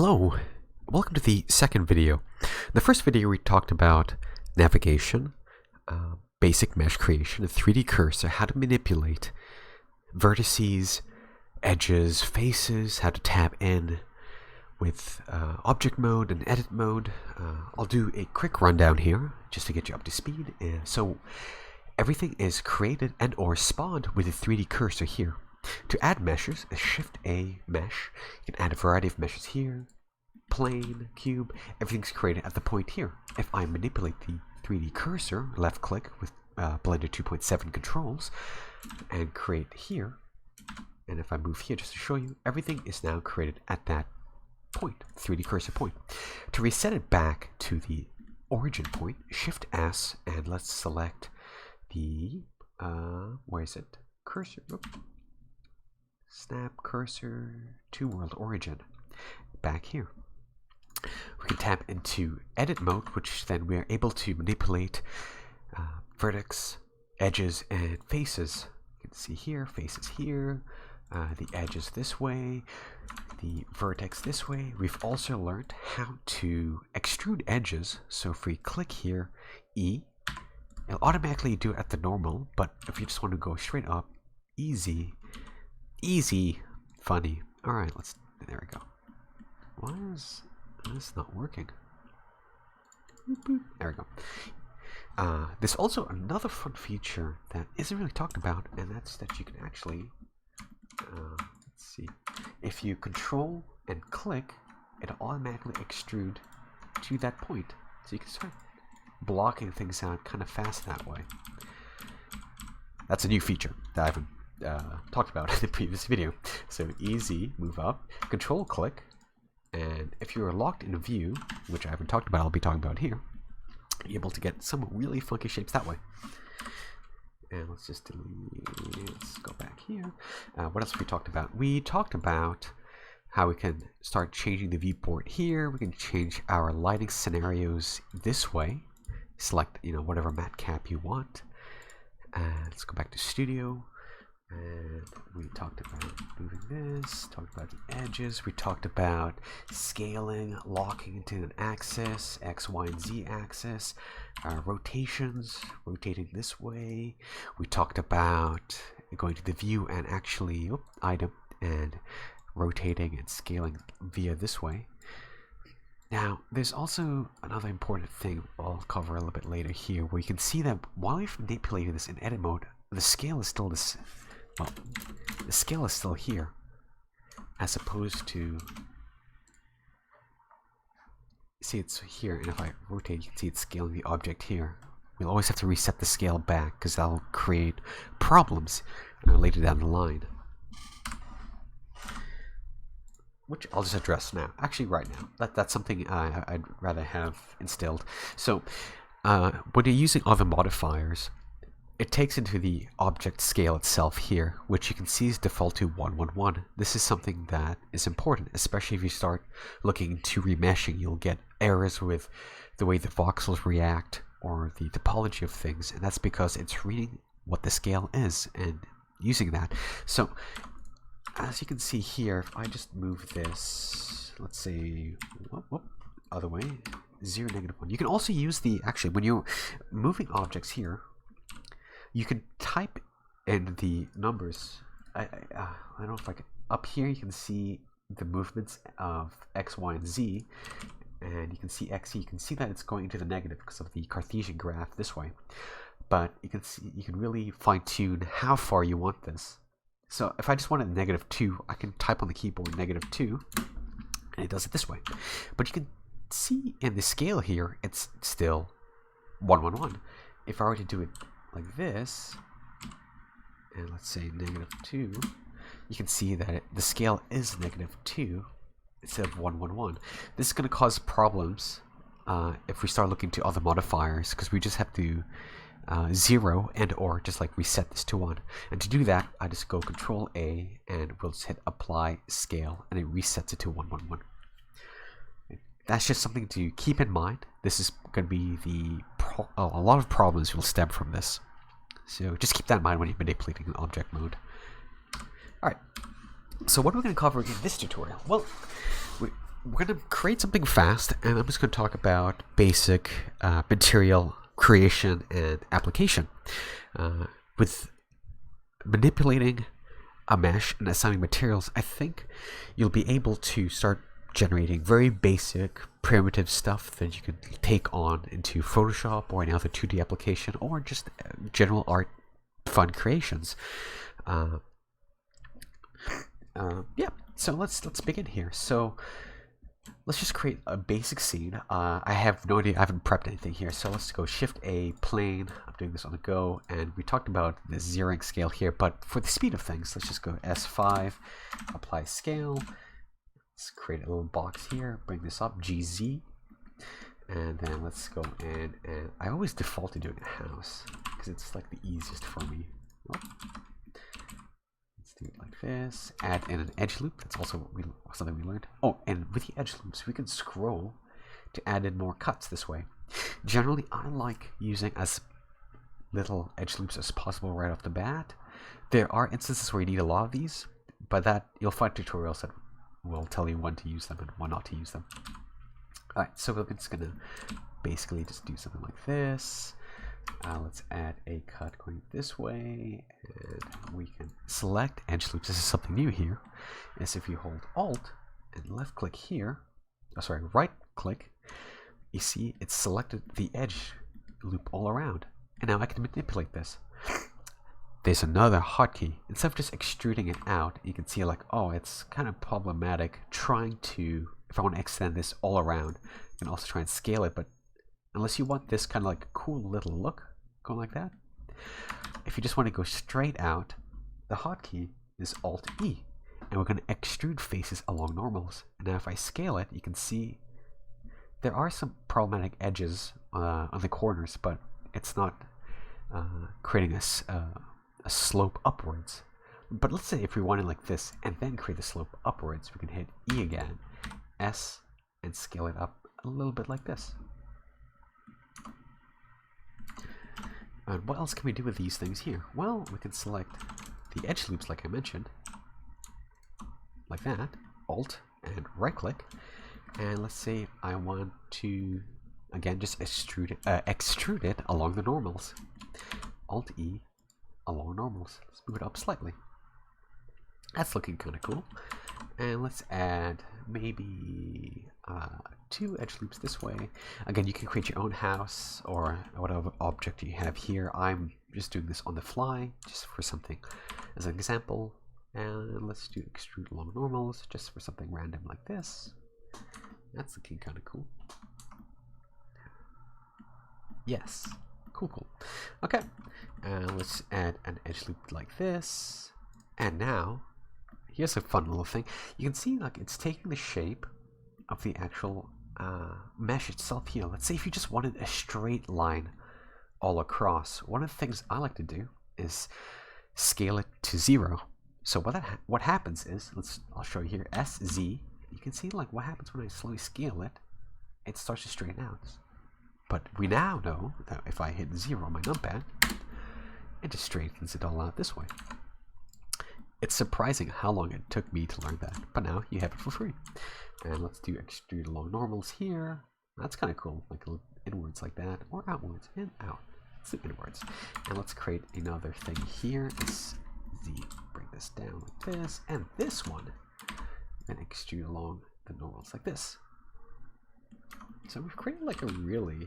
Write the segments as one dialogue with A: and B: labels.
A: Hello, welcome to the second video. In the first video we talked about navigation, basic mesh creation, a 3D cursor, how to manipulate vertices, edges, faces, how to tab in with object mode and edit mode. I'll do a quick rundown here just to get you up to speed. So everything is created and or spawned with a 3D cursor here. To add meshes, shift A mesh. You can add a variety of meshes here, plane, cube, everything's created at the point here. If I manipulate the 3D cursor, left click with Blender 2.7 controls and create here, and if I move here just to show you, everything is now created at that point, 3D cursor point. To reset it back to the origin point, shift S and let's select the, where is it? Cursor, snap cursor to world origin, back here. We can tap into edit mode, which then we are able to manipulate vertex, edges, and faces. You can see here, faces here, the edges this way, the vertex this way. We've also learned how to extrude edges. So if we click here, E, it'll automatically do it at the normal, but if you just want to go straight up, easy, funny. Alright, there we go. Why is this not working? There we go. There's also another fun feature that isn't really talked about, and that's that you can actually, let's see, if you control and click, it'll automatically extrude to that point. So you can start blocking things out kind of fast that way. That's a new feature that I haven't talked about in the previous video. So easy, move up, control click, and if you're locked in a view, which I haven't talked about, I'll be talking about here, you're able to get some really funky shapes that way. And let's just delete, let's go back here. What else we talked about? We talked about how we can start changing the viewport here. We can change our lighting scenarios this way. Select, whatever matte cap you want. Let's go back to studio. And we talked about moving this, talked about the edges, we talked about scaling, locking into an axis, X, Y, and Z axis, rotations, rotating this way. We talked about going to the view and actually, item, and rotating and scaling via this way. Now, there's also another important thing I'll cover a little bit later here, where you can see that while we've manipulated this in edit mode, the scale is still this. Well, the scale is still here, as opposed to, see it's here, and if I rotate, you can see it's scaling the object here. We'll always have to reset the scale back, because that'll create problems later down the line. Which I'll just address now, actually right now. That's something I'd rather have instilled. So, when you're using other modifiers, it takes into the object scale itself here, which you can see is default to 111. This is something that is important, especially if you start looking into remeshing. You'll get errors with the way the voxels react or the topology of things, and that's because it's reading what the scale is and using that. So, as you can see here, if I just move this, let's say, other way, 0, -1. You can also use the, actually, when you're moving objects here, you can type in the numbers. I don't know if I can. Up here you can see the movements of X, Y, and Z, and you can see X. You can see that it's going into the negative because of the Cartesian graph this way. But you can see, you can really fine tune how far you want this. So if I just want it -2, I can type on the keyboard -2, and it does it this way. But you can see in the scale here, it's still 111. If I were to do it like this, and let's say -2, you can see that the scale is -2 instead of 111. This is going to cause problems if we start looking to other modifiers, because we just have to 0 and or just like reset this to 1. And to do that, I just go Control A and we'll just hit apply scale, and it resets it to 111. That's just something to keep in mind. This is going to be a lot of problems will stem from this. So just keep that in mind when you're manipulating in object mode. Alright, so what are we going to cover in this tutorial? Well, we're going to create something fast, and I'm just going to talk about basic material creation and application. With manipulating a mesh and assigning materials, I think you'll be able to start generating very basic, primitive stuff that you can take on into Photoshop or any other 2D application, or just general art fun creations. Yeah, so let's begin here. So let's just create a basic scene. I have no idea, I haven't prepped anything here, so let's go Shift A, plane. I'm doing this on the go, and we talked about the zeroing scale here, but for the speed of things, let's just go S5, apply scale. Let's create a little box here, bring this up, GZ, and then let's go in, and I always default to doing a house, because it's like the easiest for me. Oh. Let's do it like this, add in an edge loop, that's also something we learned. Oh, and with the edge loops, we can scroll to add in more cuts this way. Generally, I like using as little edge loops as possible right off the bat. There are instances where you need a lot of these, but that you'll find tutorials that will tell you when to use them and when not to use them. Alright, so we're just gonna basically just do something like this. Let's add a cut going this way, and we can select edge loops. This is something new here. Is if you hold Alt and left click here, right click, you see it's selected the edge loop all around. And now I can manipulate this. There's another hotkey. Instead of just extruding it out, you can see like, oh, it's kind of problematic trying to, if I want to extend this all around, you can also try and scale it, but unless you want this kind of like cool little look going like that, if you just want to go straight out, the hotkey is Alt E, and we're going to extrude faces along normals. And now if I scale it, you can see there are some problematic edges on the corners, but it's not creating a slope upwards. But let's say if we wanted like this and then create the slope upwards, we can hit E again, S, and scale it up a little bit like this. And what else can we do with these things here? Well, we can select the edge loops like I mentioned, like that, Alt and right click, and let's say I want to again just extrude it along the normals. Alt E along normals. Let's move it up slightly. That's looking kind of cool. And let's add maybe 2 edge loops this way. Again, you can create your own house or whatever object you have here. I'm just doing this on the fly, just for something as an example. And let's do extrude along normals, just for something random like this. That's looking kind of cool. Yes. Cool. Okay, let's add an edge loop like this, and now here's a fun little thing. You can see like it's taking the shape of the actual mesh itself here. Let's say if you just wanted a straight line all across, one of the things I like to do is scale it to 0. So what happens is, I'll show you here, SZ. You can see like what happens when I slowly scale it. It starts to straighten out. But we now know that if I hit 0 on my numpad, it just straightens it all out this way. It's surprising how long it took me to learn that, but now you have it for free. And let's do extrude along normals here. That's kind of cool, like inwards like that, or outwards and out. Let's do inwards. And let's create another thing here. It's Z, bring this down like this, and this one, and extrude along the normals like this. So we've created like a really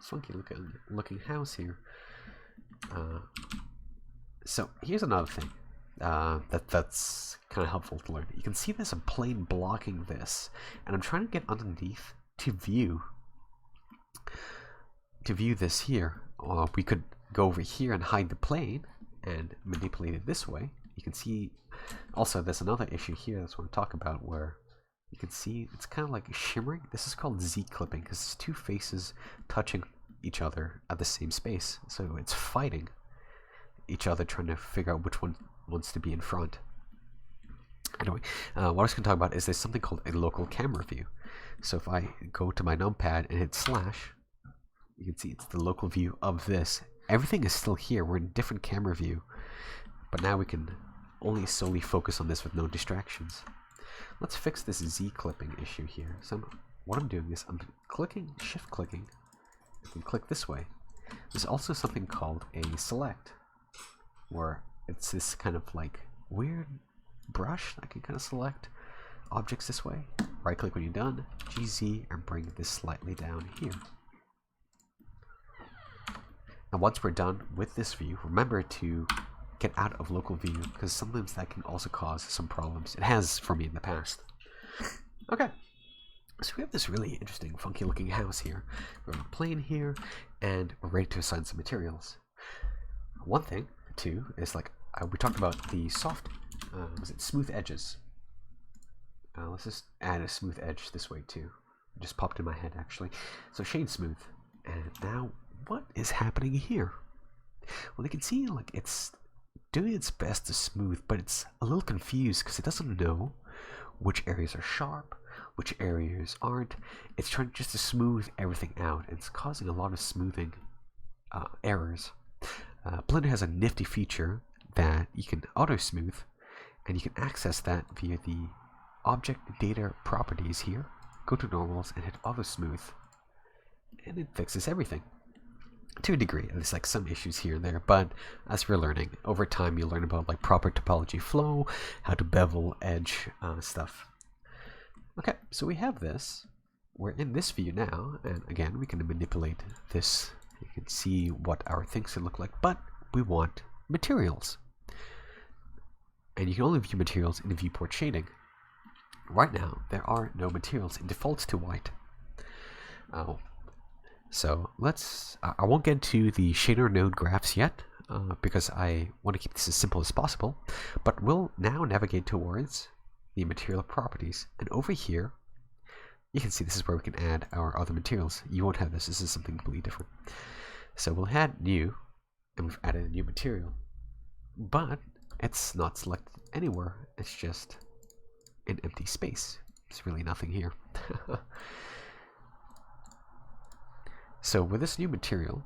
A: funky looking house here. So here's another thing that's kind of helpful to learn. You can see there's a plane blocking this, and I'm trying to get underneath to view this here. We could go over here and hide the plane and manipulate it this way. You can see also there's another issue here that's what I want to talk about, where you can see it's kind of like shimmering. This is called Z clipping because it's 2 faces touching each other at the same space. So it's fighting each other, trying to figure out which one wants to be in front. Anyway, what I was going to talk about is there's something called a local camera view. So if I go to my numpad and hit slash, you can see it's the local view of this. Everything is still here. We're in a different camera view. But now we can only solely focus on this with no distractions. let's fix this Z clipping issue here. So what I'm doing is I'm clicking, shift clicking, and click this way. There's also something called a select, where it's this kind of like weird brush I can kind of select objects this way. Right click when you're done, GZ, and bring this slightly down here. Now once we're done with this view, remember to get out of local view, because sometimes that can also cause some problems. It has for me in the past. Okay, so we have this really interesting funky looking house here. We're on a plane here, and we're ready to assign some materials. One thing too is like we talked about the soft was it smooth edges. Let's just add a smooth edge this way too. It just popped in my head actually. So shade smooth. And now what is happening here? Well, you can see like it's doing its best to smooth, but it's a little confused because it doesn't know which areas are sharp, which areas aren't. It's trying just to smooth everything out. It's causing a lot of smoothing errors. Blender has a nifty feature that you can auto smooth, and you can access that via the object data properties here. Go to normals and hit auto smooth, and it fixes everything. To a degree, there's like some issues here and there, but as we're learning over time, you learn about like proper topology flow, how to bevel edge stuff. Okay, so we have this. We're in this view now, and again, we can manipulate this. You can see what our things should look like, but we want materials, and you can only view materials in the viewport shading. Right now, there are no materials. It defaults to white. So let's, I won't get to the shader node graphs yet, because I want to keep this as simple as possible, but we'll now navigate towards the material properties. And over here, you can see this is where we can add our other materials. You won't have this. This is something completely different. So we'll add new, and we've added a new material, but it's not selected anywhere. It's just an empty space. There's really nothing here. So with this new material,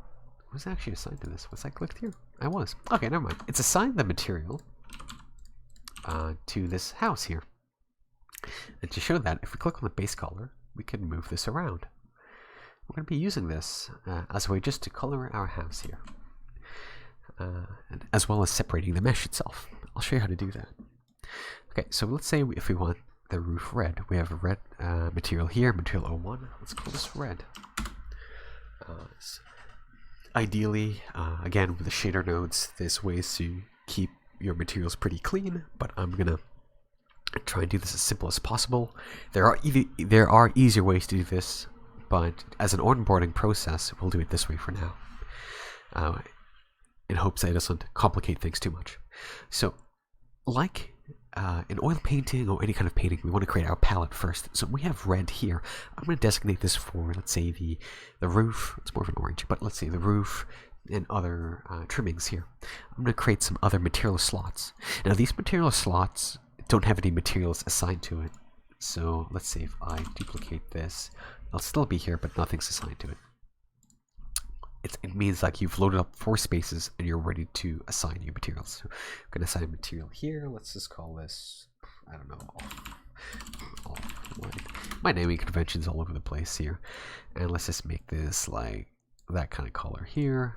A: was actually assigned to this? Was I clicked here? I was. Okay, never mind. It's assigned the material to this house here. And to show that, if we click on the base color, we can move this around. We're going to be using this as a way just to color our house here, and as well as separating the mesh itself. I'll show you how to do that. Okay, so let's say if we want the roof red, we have a red material here, material 01. Let's call this red. Ideally, again with the shader nodes, there's ways to keep your materials pretty clean, but I'm gonna try and do this as simple as possible. There are easier ways to do this, but as an onboarding process, we'll do it this way for now, in hopes that it doesn't complicate things too much. So, like in oil painting or any kind of painting, we want to create our palette first. So we have red here. I'm going to designate this for, let's say, the roof. It's more of an orange, but let's say the roof and other trimmings here. I'm going to create some other material slots. Now these material slots don't have any materials assigned to it. So let's say if I duplicate this, it'll still be here, but nothing's assigned to it. It means like you've loaded up 4 spaces and you're ready to assign new materials. So I'm going to assign a material here. Let's just call this, I don't know, my naming convention's all over the place here. And let's just make this like that kind of color here.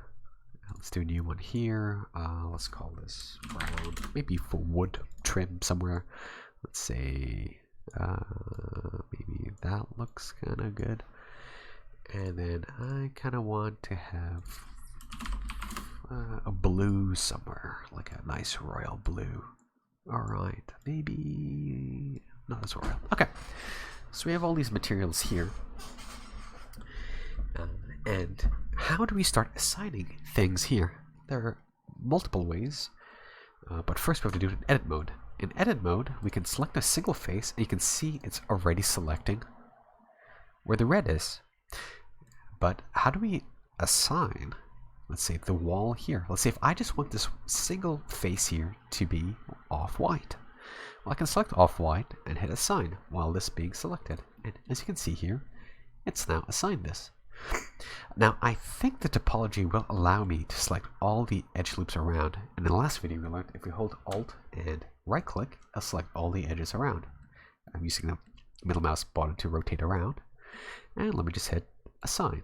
A: Let's do a new one here. Let's call this brown, maybe for wood trim somewhere. Let's say maybe that looks kind of good. And then I kind of want to have a blue somewhere, like a nice royal blue. Alright, maybe not as royal. Okay, so we have all these materials here. And how do we start assigning things here? There are multiple ways, but first we have to do it in edit mode. In edit mode, we can select a single face, and you can see it's already selecting where the red is. But how do we assign, let's say, the wall here? Let's say if I just want this single face here to be off-white. Well, I can select off-white and hit assign while this being selected. And as you can see here, it's now assigned this. Now, I think the topology will allow me to select all the edge loops around. And in the last video, we learned if we hold Alt and right-click, it'll select all the edges around. I'm using the middle mouse button to rotate around. And let me just hit assign.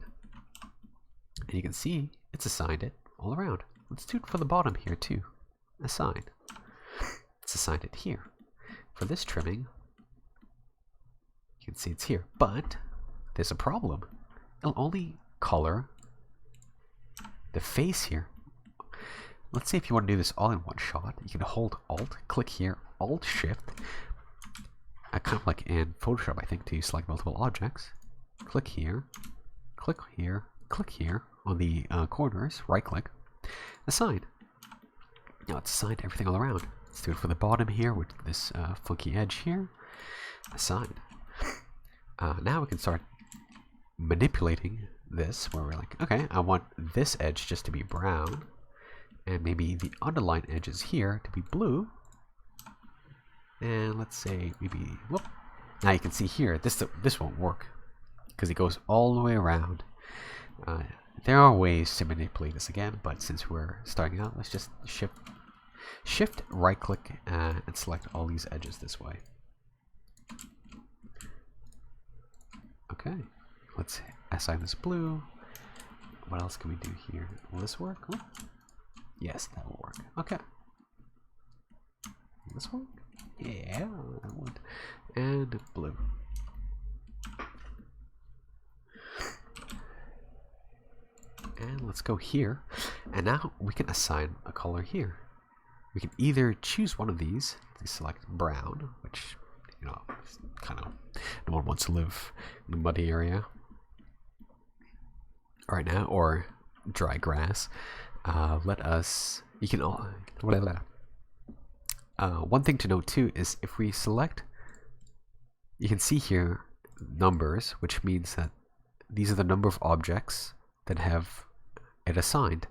A: And you can see it's assigned it all around. Let's do it for the bottom here too. Assign. It's assigned it here. For this trimming, you can see it's here. But there's a problem. It'll only color the face here. Let's say if you want to do this all in one shot, you can hold Alt, click here, Alt Shift, kind of like in Photoshop, I think, to select multiple objects. Click here, click here, click here on the corners, right click, assign. Now it's assigned everything all around. Let's do it for the bottom here with this funky edge here, assign. Now we can start manipulating this where we're like, okay, I want this edge just to be brown, and maybe the underline edges here to be blue. And let's say maybe, whoop. Now you can see here, this won't work because it goes all the way around. There are ways to manipulate this again, but since we're starting out, let's just shift right click and select all these edges this way. Okay, let's assign this blue. What else can we do here? Will this work? Oh. Yes, that will work. Okay. This one? Yeah, that one. And blue. And let's go here. And now we can assign a color here. We can either choose one of these. Select brown, which, you know, kind of no one wants to live in a muddy area right now, or dry grass. You can all, one thing to note too is if we select, you can see here numbers, which means that these are the number of objects that have it assigned.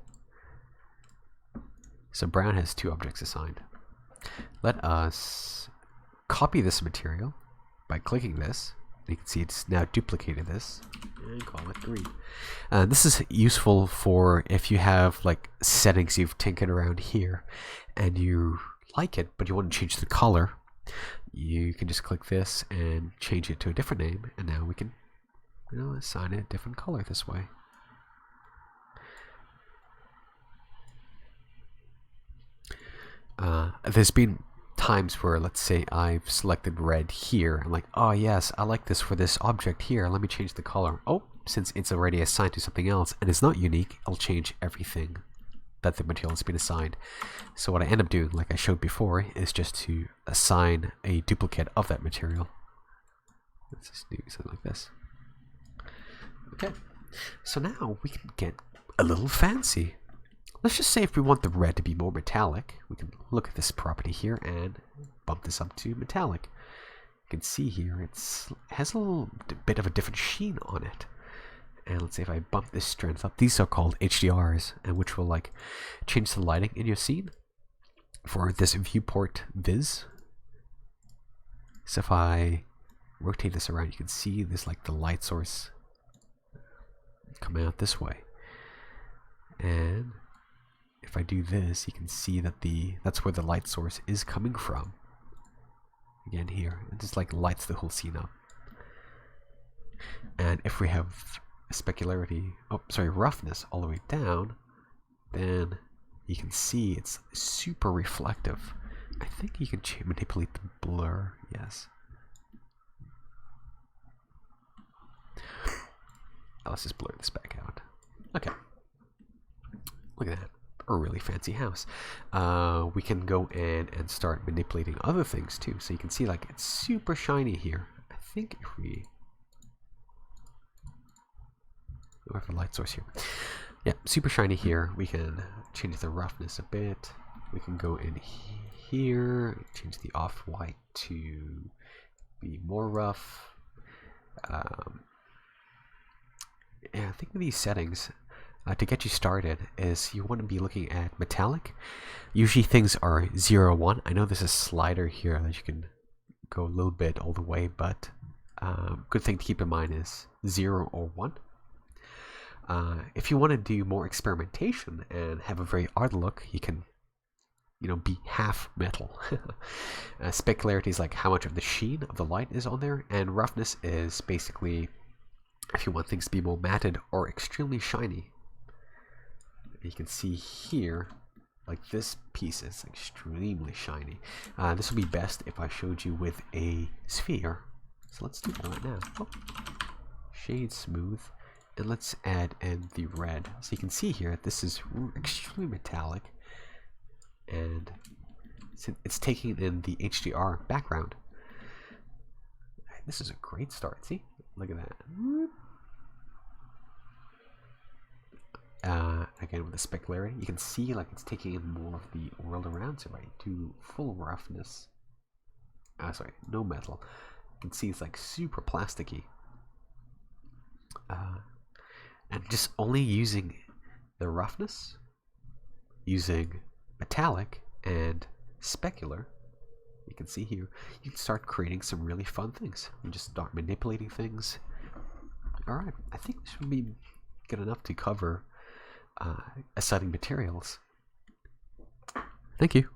A: So brown has 2 objects assigned. Let us copy this material by clicking this. You can see it's now duplicated this and call it green. This is useful for if you have like settings you've tinkered around here and you like it but you want to change the color. You can just click this and change it to a different name, and now we can, you know, assign it a different color this way. There's been times where, let's say I've selected red here. I'm like, oh yes, I like this for this object here. Let me change the color. Oh, since it's already assigned to something else and it's not unique, I'll change everything that the material has been assigned. So what I end up doing, like I showed before, is just to assign a duplicate of that material. Let's just do something like this. Okay, so now we can get a little fancy. Let's just say if we want the red to be more metallic, we can look at this property here and bump this up to metallic. You can see here it has a little bit of a different sheen on it. And let's say if I bump this strength up, these are called HDRs, and which will like change the lighting in your scene for this viewport viz. So if I rotate this around, you can see this like the light source coming out this way. And if I do this, you can see that that's where the light source is coming from. Again here, it just like lights the whole scene up. And if we have roughness all the way down, then you can see it's super reflective. I think you can manipulate the blur, yes. Let's just blur this back out. Okay. Look at that. A really fancy house. We can go in and start manipulating other things too. So you can see like it's super shiny here. I think if we have a light source here. Yeah, super shiny here. We can change the roughness a bit. We can go in here, change the off-white to be more rough. Yeah, I think with these settings, to get you started, is you want to be looking at metallic. Usually things are 0, 1. I know there's a slider here that you can go a little bit all the way, but good thing to keep in mind is 0 or 1. If you want to do more experimentation and have a very odd look, you can be half metal. Specularity is like how much of the sheen of the light is on there, and roughness is basically if you want things to be more matted or extremely shiny. You can see here, like this piece is extremely shiny. This would be best if I showed you with a sphere. So let's do that right now. Oh. Shade smooth, and let's add in the red. So you can see here, this is extremely metallic, and it's taking in the HDR background. This is a great start. See, look at that. Again with the specularity, you can see like it's taking in more of the world around. So right, do full roughness. Sorry, no metal. You can see it's like super plasticky. And just only using the roughness, using metallic and specular, you can see here, you can start creating some really fun things. You just start manipulating things. Alright, I think this would be good enough to cover assigning materials. Thank you.